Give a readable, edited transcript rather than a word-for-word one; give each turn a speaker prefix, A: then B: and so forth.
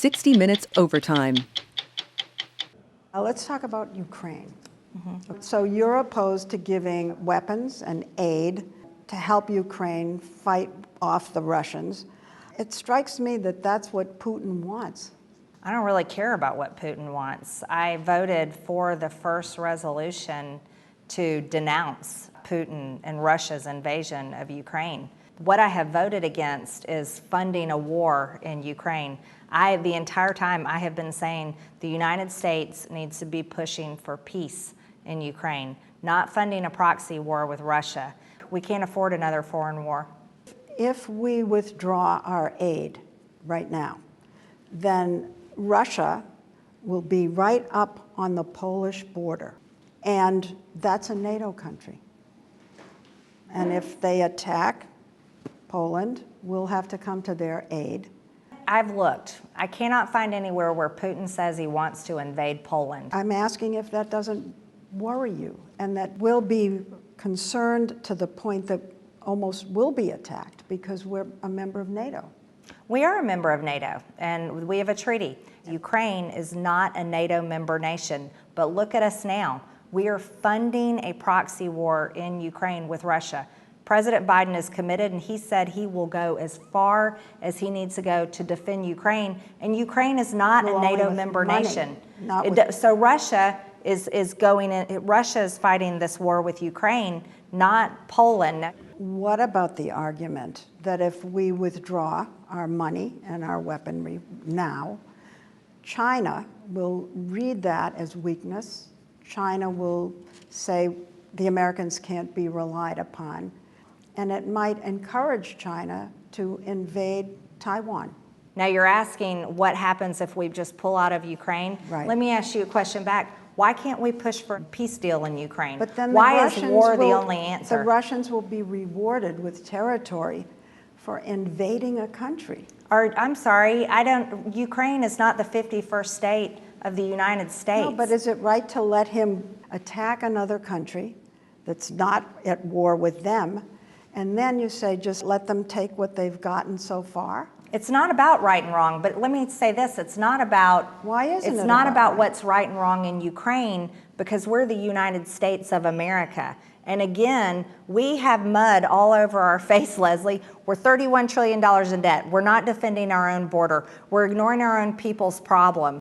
A: 60 Minutes Overtime.
B: Let's talk about Ukraine. So you're opposed to giving weapons and aid to help Ukraine fight off the Russians. It strikes me that that's what Putin wants.
C: I don't really care about what Putin wants. I voted for the first resolution to denounce Putin and Russia's invasion of Ukraine. What I have voted against is funding a war in Ukraine. The entire time I have been saying the United States needs to be pushing for peace in Ukraine, not funding a proxy war with Russia. We can't afford another foreign war.
B: If we withdraw our aid right now, then Russia will be right up on the Polish border, and that's a NATO country. And if they attack Poland, we'll have to come to their aid.
C: I've looked. I cannot find anywhere where Putin says he wants to invade Poland.
B: I'm asking if that doesn't worry you, and that we'll be concerned to the point that almost will be attacked because we're a member of NATO.
C: We are a member of NATO, and we have a treaty. Ukraine is not a NATO member nation, but look at us now. We are funding a proxy war in Ukraine with Russia. President Biden is committed, and he said he will go as far as he needs to go to defend Ukraine, and Ukraine is not a NATO member nation. So Russia is going in, Russia is fighting this war with Ukraine, not Poland.
B: What about the argument that if we withdraw our money and our weaponry now, China will read that as weakness? China will say the Americans can't be relied upon, and it might encourage China to invade Taiwan.
C: Now you're asking what happens if we just pull out of Ukraine?
B: Right.
C: Let me ask you a question back. Why can't we push for a peace deal in Ukraine?
B: But then
C: why is war the only answer?
B: The Russians will be rewarded with territory for invading a country.
C: I'm sorry, Ukraine is not the 51st state of the United States.
B: No, but is it right to let him attack another country that's not at war with them, and then you say just let them take what they've gotten so far?
C: It's not about right and wrong, but let me say this, it's not about what's right and wrong in Ukraine, because we're the United States of America. And again, we have mud all over our face, Leslie. We're $31 trillion in debt. We're not defending our own border. We're ignoring our own people's problems.